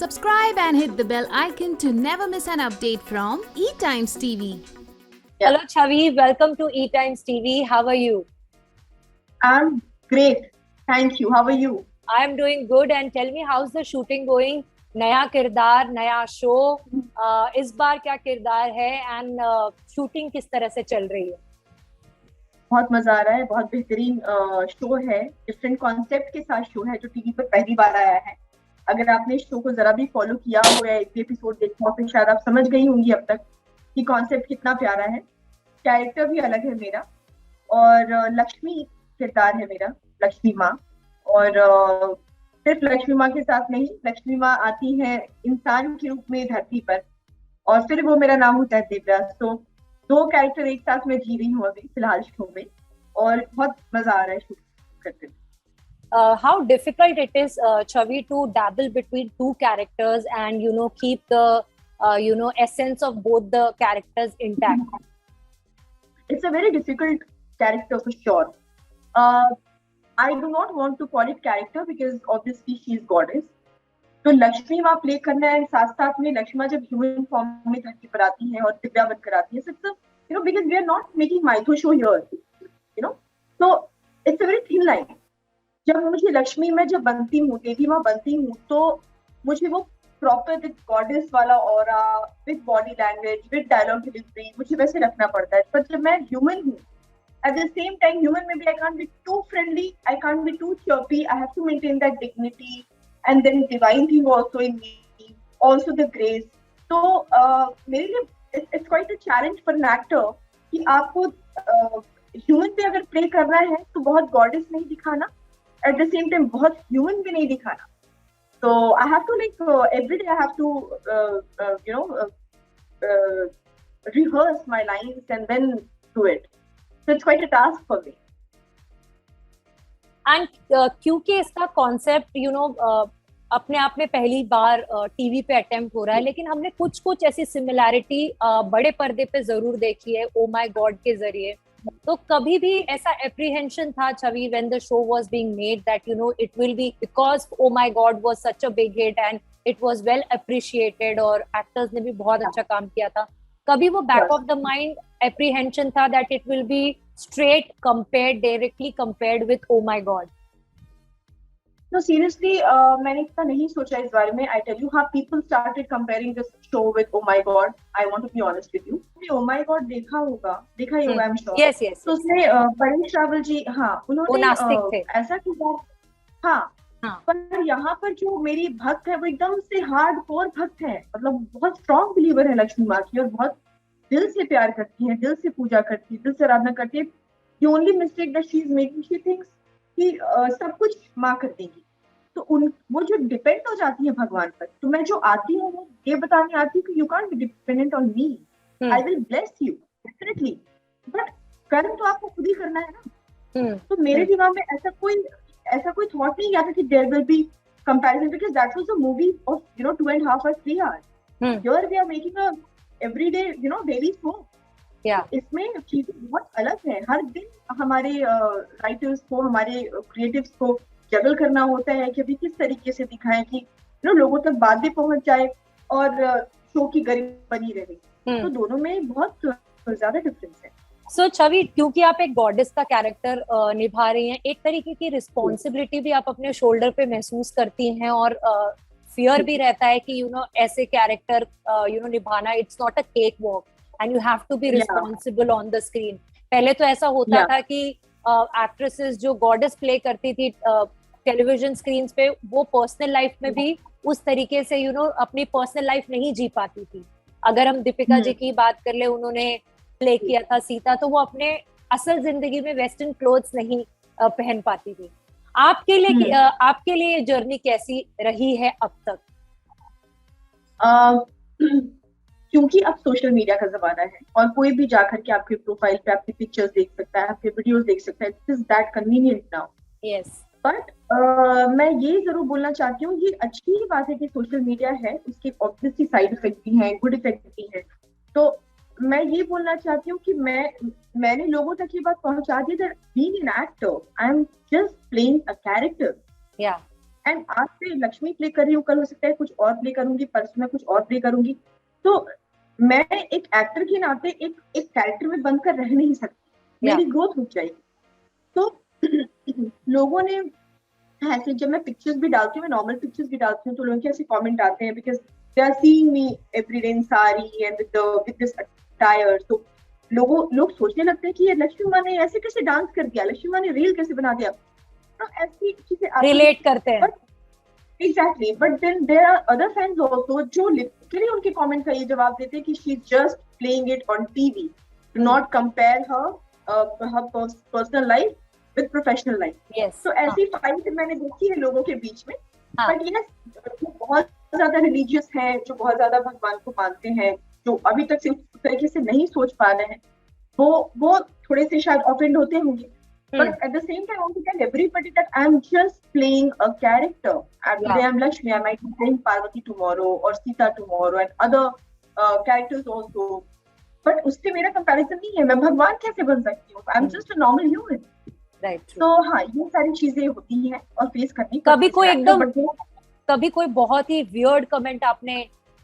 Subscribe and hit the bell icon to never miss an update from eTimes TV. Yeah. Hello, Chavi. Welcome to eTimes TV. How are you? I'm great. Thank you. How are you? I am doing good. And tell me, how's the shooting going? नया किरदार, नया show, इस बार क्या किरदार है and shooting किस तरह से चल रही है? बहुत मजा आ रहा है, बहुत बेहतरीन शो है, डिफरेंट कॉन्सेप्ट के साथ शो है जो टीवी पर पहली बार आया है। अगर आपने इस शो को जरा भी फॉलो किया हो या एक एपिसोड देखा हो तो शायद आप समझ गई होंगी अब तक कि कॉन्सेप्ट कितना प्यारा है। कैरेक्टर भी अलग है मेरा और लक्ष्मी किरदार है मेरा, लक्ष्मी माँ। और सिर्फ लक्ष्मी माँ के साथ नहीं, लक्ष्मी माँ आती है इंसान के रूप में धरती पर और फिर वो मेरा नाम होता है देवराज। तो दो कैरेक्टर एक साथ मैं जी रही हूँ अभी फिलहाल शो में और बहुत मजा आ रहा है शूट करते हुए। How difficult it is, Chavi, to dabble between two characters and keep the essence of both the characters intact. It's a very difficult character for sure. I do not want to call it character because obviously she is goddess. तो लक्ष्मी माँ play करना है, साथ साथ में लक्ष्मी माँ जब human form में धरती पर आती है और दिव्या बनकर आती है, so because we are not making mytho show here, so it's a very thin line. जब मुझे लक्ष्मी में जब बनती हूँ, देवी माँ बनती हूँ, तो मुझे वो प्रॉपर विद गॉडेस वाला aura, with body language, with dialogue delivery मुझे वैसे रखना पड़ता है। पर जब मैं ह्यूमन हूँ, at the same time human maybe I can't be too friendly, I can't be too chirpy, I have to maintain that dignity and then divine thing also in me, also the grace. तो मेरे लिए it's quite a challenge for an actor कि आपको human पे अगर play करना है तो बहुत गॉडेस नहीं दिखाना, at the same time बहुत ह्यूमन भी नहीं दिखाना। So I have to every day I have to rehearse my lines and then do it. So it's quite a task for me. And क्योंकि इसका कॉन्सेप्ट अपने आप में पहली बार टीवी पे अटेम्प्ट हो रहा है, लेकिन हमने कुछ ऐसी सिमिलैरिटी बड़े पर्दे पे जरूर देखी है ओ माय गॉड के जरिए। तो कभी भी ऐसा एप्रीहेंशन था Chhavi when the show was being made that it will be because oh my God was such a big hit and it was well appreciated और एक्टर्स ने भी बहुत अच्छा काम किया था, कभी वो back of the mind apprehension था that it will be straight compared, directly compared with oh my God? No, seriously, मैंने इतना नहीं सोचा इस बारे में। I tell you, हाँ, people started comparing this show with Oh My God. I want to be honest with you. Oh My God देखा ही होगा, I'm sure. Yes. तो उसमें परेश रावल जी, हाँ, उन्होंने ऐसा किया, हाँ। पर यहाँ पर जो मेरी भक्त है वो एकदम से हार्ड कोर भक्त है, मतलब बहुत स्ट्रॉन्ग बिलीवर है लक्ष्मी माँ की और बहुत दिल से प्यार करती है, दिल से पूजा करती है, दिल से आराधना करती है। The only mistake that she is making, she thinks कि सब कुछ माँ कर देगी, तो वो जो डिपेंड हो जाती है भगवान पर। तो मैं जो आती हूँ वो ये बताने आती हूँ कि you can't be dependent on me, I will bless you definitely, but कर्म तो आपको खुद ही करना है ना। तो मेरे दिमाग में ऐसा कोई थॉट नहीं आता कि there will be comparison, because that was a movie of 2.5 or 3 hours. Here we are making a everyday daily show. इसमें चीजें बहुत अलग है। हर दिन हमारे राइटर्स को, हमारे क्रिएटिव्स को जगल करना होता है कि अभी किस तरीके से दिखाएं कि लोगों तक बात भी पहुंच जाए और शो की गरिमा बनी रहे। तो दोनों में बहुत ज्यादा डिफरेंस है। सो छवि, क्योंकि आप एक गॉडेस का कैरेक्टर निभा रही हैं, एक तरीके की रिस्पॉन्सिबिलिटी भी आप अपने शोल्डर पे महसूस करती हैं और फियर भी रहता है कि ऐसे कैरेक्टर निभाना, it's not a cake walk and you have to be responsible on the screen. पहले तो ऐसा होता था कि एक्ट्रेसेस जो गॉडेस प्ले करती थी टेलीविजन स्क्रीन पे, वो पर्सनल लाइफ में भी उस तरीके से अपनी पर्सनल लाइफ नहीं जी पाती थी। अगर हम दीपिका जी की बात कर ले, उन्होंने प्ले किया था सीता, तो वो अपने असल जिंदगी में वेस्टर्न क्लोथ्स नहीं पहन पाती थी। आपके लिए ये जर्नी कैसी रही है अब तक? क्योंकि अब सोशल मीडिया का जमाना है और कोई भी जाकर के आपके प्रोफाइल पे आपकी पिक्चर्स देख सकता है, आपके वीडियोस देख सकता है। It is that convenient now. Yes, but मैं ये जरूर बोलना चाहती हूँ, ये अच्छी ही बात है कि सोशल मीडिया है, उसके ऑब्वियसली साइड इफेक्ट भी हैं, गुड इफेक्ट भी है। तो मैं ये बोलना चाहती हूँ कि मैंने लोगों तक ये बात पहुंचा दी that being an actor, I am just playing a character. And आज से लक्ष्मी प्ले कर रही हूँ, कल हो सकता है कुछ और प्ले करूंगी, परसों मैं कुछ और प्ले करूंगी। तो मैं एक एक्टर के नाते एक कैरेक्टर में बंद कर रह नहीं सकती, मेरी ग्रोथ रुक जाएगी। तो लोगों ने ऐसे, जब मैं पिक्चर्स भी डालती हूँ, मैं नॉर्मल पिक्चर्स भी डालती हूँ, तो लोगों के ऐसे कमेंट आते हैं because they are seeing me every day in sari and with this attire. तो लोग सोचने लगते हैं कि ये लक्ष्मी माँ ने ऐसे कैसे डांस कर दिया, लक्ष्मी माँ ने रील कैसे बना दिया, तो ऐसी चीजें रिलेट करते हैं। Exactly, but then there are other fans also जो लिटरली उनके कमेंट का ये जवाब देते हैं कि she is just playing it on TV, do not compare her personal life with professional life. तो ऐसी फाइट मैंने देखी है लोगों के बीच में। बट ये जो बहुत ज्यादा रिलीजियस है, जो बहुत ज्यादा भगवान को मानते हैं, जो अभी तक से उस तरीके से नहीं सोच पा रहे हैं, वो थोड़े से शायद ऑफेंड होते होंगे। But at the same time, I want to tell everybody that I'm just playing a character. Today I'm Lakshmi, I might be playing Parvati tomorrow or Sita tomorrow and other characters also. But उससे मेरा comparison नहीं है, मैं भगवान कैसे बन सकती हूँ? I'm just a normal human. Right. तो हाँ, ये सारी चीजें होती हैं और फेस करनी। कभी कोई बहुत ही weird comment आपने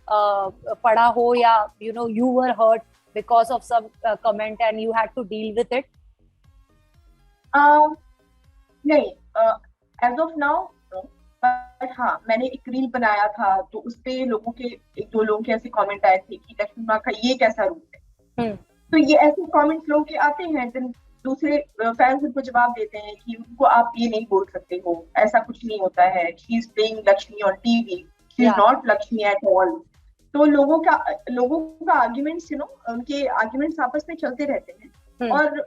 पढ़ा हो, या you were hurt because of some comment and you had to deal with it? नहीं, एज ऑफ नाउ बट हाँ, मैंने एक रील बनाया था, तो उसपे लोगों के एक दो लोगों के ऐसे कमेंट आए थे कि लक्ष्मी माँ का ये कैसा रूप है। तो ये ऐसे कमेंट्स लोगों के आते हैं, देन दूसरे फैंस उनको जवाब देते हैं कि उनको आप ये नहीं बोल सकते हो, ऐसा कुछ नहीं होता है, she is playing Lakshmi on TV, she is not Lakshmi at all. तो लोगों का आर्ग्यूमेंट्स, उनके आर्ग्यूमेंट्स आपस में चलते रहते हैं। और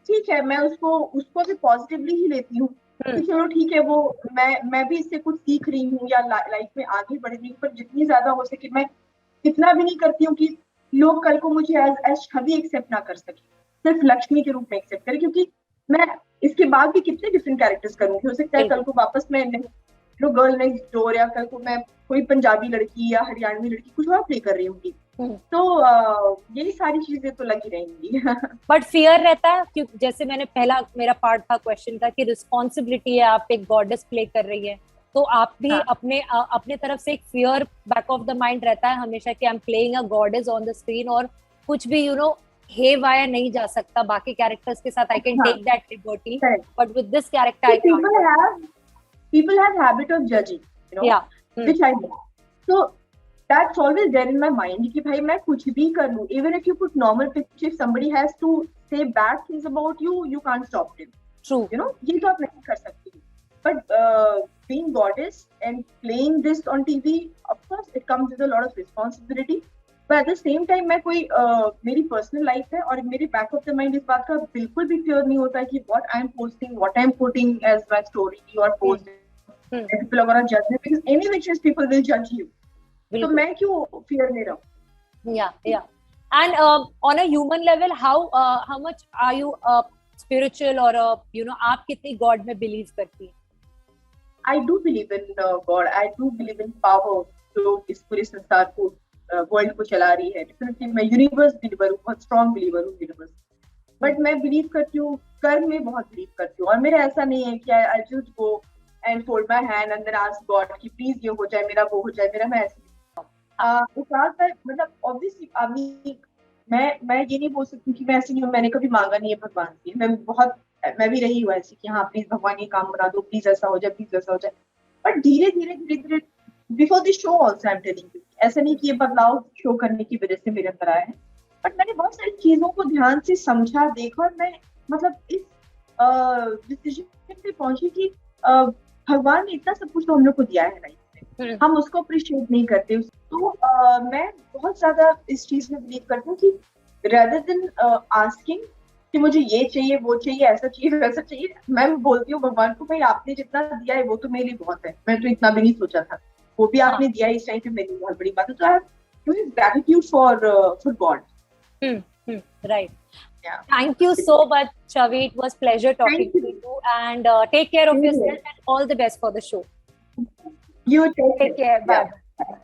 ठीक है, मैं उसको भी पॉजिटिवली ही लेती हूँ कि चलो ठीक है, वो मैं भी इससे कुछ सीख रही हूँ या लाइफ में आगे बढ़ रही हूँ। पर जितनी ज्यादा हो सके मैं इतना भी नहीं करती हूँ कि लोग कल को मुझे एज छवि एक्सेप्ट ना कर सके, सिर्फ लक्ष्मी के रूप में एक्सेप्ट करें, क्योंकि मैं इसके बाद भी कितने डिफरेंट कैरेक्टर्स करूंगी। हो सकता है कल को वापस मैं गर्ल नेक्स्ट डोर, या कल को मैं कोई पंजाबी लड़की या हरियाणवी लड़की कुछ और प्ले कर रही हूँ। तो यही सारी चीजें तो लगी रहेंगी। बट फियर रहता है, क्योंकि जैसे मेरा पार्ट था क्वेश्चन का कि रिस्पॉन्सिबिलिटी है, आप एक गॉडेस प्ले कर रही है, तो आप भी अपने तरफ से एक fear back of the mind रहता है हमेशा कि I am playing a goddess on the screen, और कुछ भी हे वाया नहीं जा सकता बाकी कैरेक्टर्स के साथ। I can take that liberty, but with this character I can't. People have habit of judging, which I know. So that's always there in my mind कि भाई मैं कुछ भी कर लूँ, even if you put normal picture, if somebody has to say bad things about you, you can't stop them. True. ये तो आप नहीं कर सकती। But being goddess and playing this on TV, of course it comes with a lot of responsibility. But at the same time मैं कोई मेरी personal life है, और मेरे back of the mind इस बात का बिल्कुल भी fear नहीं होता है कि what I'm posting, what I'm putting as my story or post, people are gonna judge me, because any which is people will judge you. तो मैं क्यों fear ले रहा हूँ? Yeah. And on a human level, how much are you spiritual, or आप कितनी God में believe करती हैं? I do believe in God. I do believe in power जो इस पूरे संसार को वर्ल्ड को चला रही है। डेफिनेटली मैं यूनिवर्स बिलीवर हूँ, बहुत स्ट्रॉन्ग बिलीवर हूँ यूनिवर्स। बट मैं बिलीव करती हूँ, कर्म में बहुत बिलीव करती हूँ, और मेरा ऐसा नहीं है कि I just go and fold my hand and then ask God कि प्लीज ये हो जाए मेरा, वो हो जाए मेरा। मैं ऐसे मतलब ऑब्वियसली मैं ये नहीं बोल सकती कि मैं ऐसी नहीं हूँ, मैंने कभी मांगा नहीं है भगवान से। मैं भी रही हूँ ऐसी कि हाँ प्लीज भगवान ये काम बना दो, प्लीज ऐसा हो जाए, प्लीज ऐसा हो जाए। बट धीरे धीरे before this show also I am telling you, ऐसा नहीं कि ये बदलाव शो करने की वजह से मेरे अंदर आया है, बट मैंने बहुत सारी चीजों को ध्यान से समझा, देखा, और मैं मतलब इस डिसीजन पे पहुंची कि भगवान ने इतना सब कुछ तो हम लोग को दिया है लाइफ में, हम उसको अप्रिशिएट नहीं करते। तो मैं बहुत ज्यादा इस चीज में बिलीव करती हूँ कि रेदर देन आस्किंग कि मुझे ये चाहिए, वो चाहिए, ऐसा चाहिए, वैसा चाहिए, मैं बोलती हूँ भगवान को, भाई आपने जितना दिया है वो तो मेरे लिए बहुत है, मैं तो इतना भी नहीं सोचा था, वो भी आपने दिया है इस टाइम पे, मेरे लिए बहुत बड़ी बात है। तो I have gratitude for God. Right. Yeah. Thank you so much, Chavi. It was pleasure talking to you, and take care of yourself, and all the best for the show. You take care. Bye. Yeah.